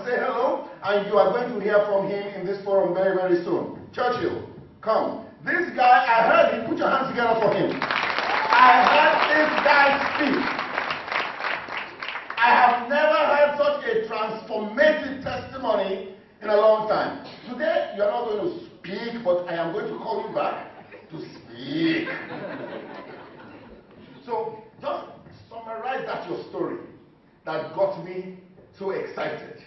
say hello, and you are going to hear from him in this forum very, very soon. Churchill, come. This guy, I heard him. Put your hands together for him. I heard this guy speak. I have never heard such a transformative testimony in a long time. Today, you are not going to speak, but I am going to call you back to speak. So, just summarize that your story that got me so excited.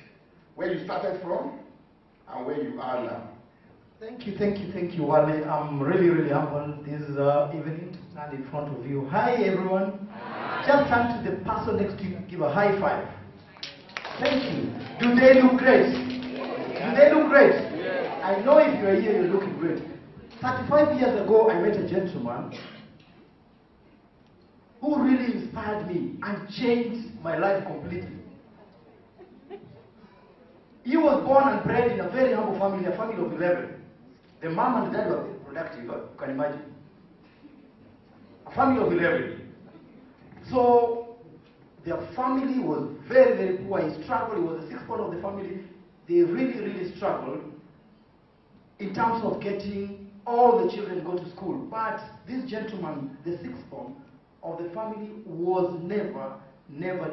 Where you started from and where you are now. Thank you, Wale. I'm really humbled this evening to stand in front of you. Hi, everyone. Hi. Just turn to the person next to you and give a high five. Thank you. Do they look great? Do they look great? I know if you're here, you're looking great. 35 years ago, I met a gentleman who really inspired me and changed my life completely. He was born and bred in a very humble family, a family of 11. The mom and the dad were very productive, you can imagine. A family of 11. So, their family was very poor. He struggled. He was the sixth born of the family. They really struggled in terms of getting all the children to go to school. But this gentleman, the sixth born of the family, was never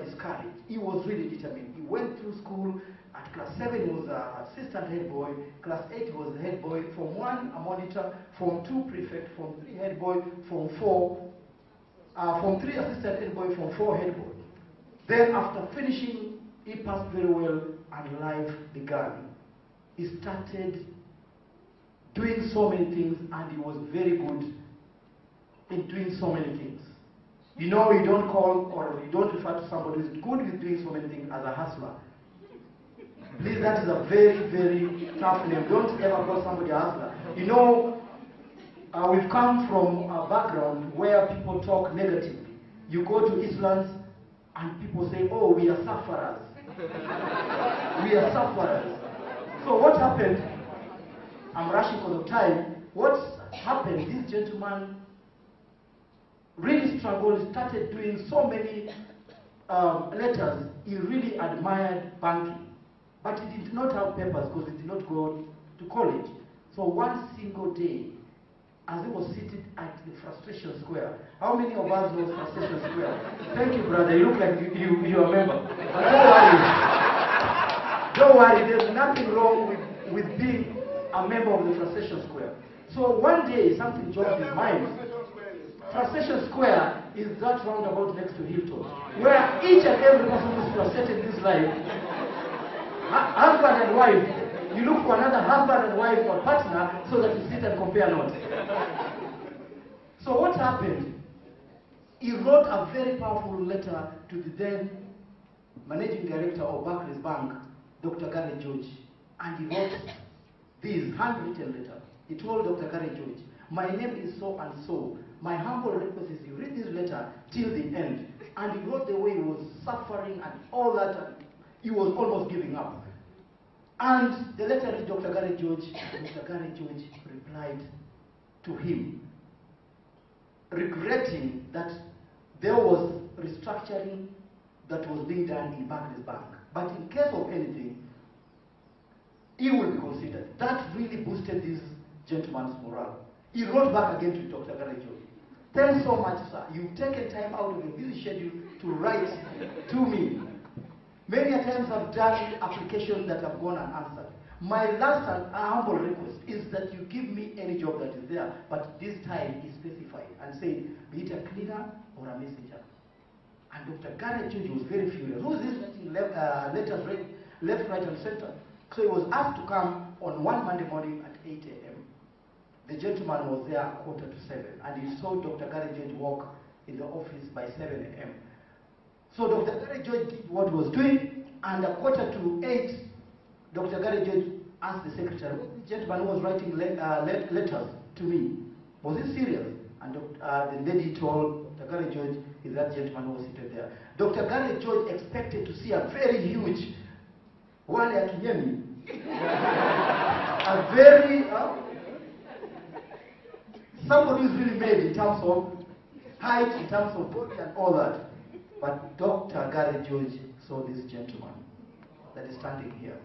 discouraged. He was really determined. He went through school. At class 7, he was an assistant head boy. Class 8, he was the head boy. Form 1, a monitor. Form 2, prefect. Form 3, head boy. Form 4, Form 3, assistant head boy. Form 4, head boy. Then, after finishing, he passed very well, and life began. He started doing so many things, and he was very good in doing so many things. You know, you don't call or you don't refer to somebody who is good with doing so many things as a hustler. Please, that is a very tough name. Don't ever call somebody a hustler. You know, we've come from a background where people talk negatively. You go to Islands and people say, oh, we are sufferers. We are sufferers. So what happened? I'm rushing because of time. What happened? This gentleman really struggled. He started doing so many letters. He really admired banking. But he did not have papers because he did not go to college. So one single day, as he was seated at the frustration square, how many of us know frustration square? Thank you, brother. You look like you remember. But don't worry, there's nothing wrong with being a member of the frustration square. So one day, something jogged his mind. Frustration square is that roundabout next to Hilton, where each and every person who's frustrated in this life, husband and wife, you look for another husband and wife or partner so that you sit and compare notes. So what happened? He wrote a very powerful letter to the then managing director of Barclays Bank, Dr. Gareth George, and he wrote this handwritten letter. He told Dr. Gareth George, my name is so and so. My humble request is you read this letter till the end. And he wrote the way he was suffering and all that, and he was almost giving up. And the letter reached Dr. Gareth George, and Dr. Gareth George replied to him, regretting that there was restructuring that was being done in Barclays Bank. But in case of anything, he will be considered. That really boosted this gentleman's morale. He wrote back again to Dr. Gareth George. Thanks so much, sir. You've taken time out of your busy schedule to write to me. Many a times I've done applications that have gone unanswered. My last and humble request is that you give me any job that is there, but this time is specified and say, be it a cleaner or a messenger. And Dr. Gareth George was very furious. Who is this writing letters left, right, and center? So he was asked to come on one Monday morning at 8 a.m. The gentleman was there at 6:45, and he saw Dr. Gareth George walk in the office by 7 a.m. So Dr. Gareth George did what he was doing, and at 7:45, Dr. Gareth George asked the secretary, the gentleman who was writing letters to me, was he serious? And the lady told Dr. Gareth George, is that gentleman who was seated there. Dr. Gareth George expected to see a very huge Wale Kenyan, a very somebody who's really made in terms of height, in terms of body and all that. But Dr. Gareth George saw this gentleman. that is standing here.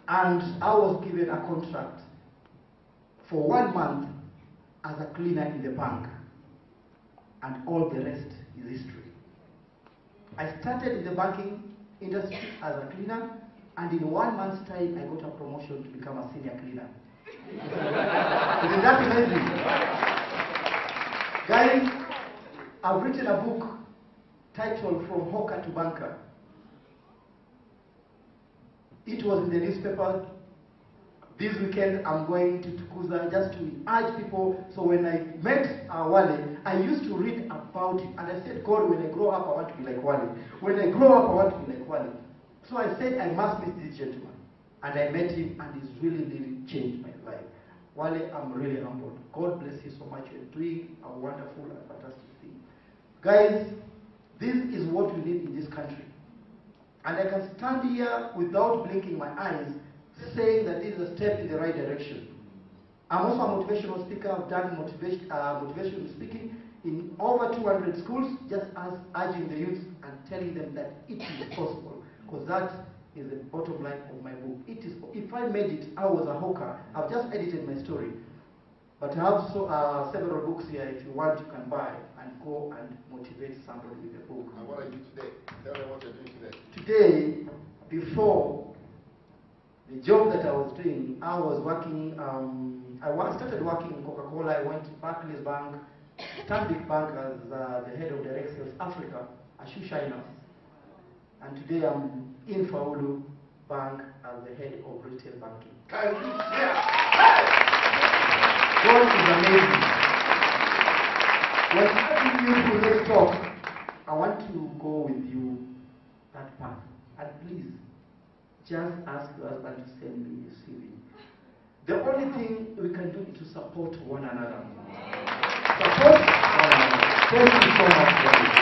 And I was given a contract for 1 month as a cleaner in the bank. And all the rest is history. I started in the banking industry as a cleaner, and in 1 month's time, I got a promotion to become a senior cleaner. Isn't that amazing? Guys, I've written a book titled From Hawker to Banker. It was in the newspaper. This weekend, I'm going to Tukuza just to urge people. So when I met Wale, I used to read about it. And I said, God, when I grow up, I want to be like Wale. When I grow up, I want to be like Wale. So I said, I must meet this gentleman. And I met him, and he's really, really changed my life. Wale, I'm really humbled. God bless you so much. You're doing a wonderful and fantastic thing. Guys, this is what we need in this country. And I can stand here without blinking my eyes, saying that this is a step in the right direction. I'm also a motivational speaker. I've done motivational speaking in over 200 schools, just as urging the youth and telling them that it is possible. Because that is the bottom line of my book. It is. If I made it, I was a hawker. I've just edited my story. But I have several books here. If you want, you can buy and go and motivate somebody with a book. And what are you today? Tell them what you're doing today. Today, before the job that I was doing, I was working, I started working in Coca-Cola. I went to Barclays Bank, Stanbic Bank as the head of Direct Sales Africa, a shoe shiner. And today I'm in Faulu Bank as the head of retail banking. Can you hear? God is amazing. When asking you to let's talk, I want to go with you that path. And please, just ask your husband to send me a CV. The only thing we can do is to support one another. Support one another. Thank you so much.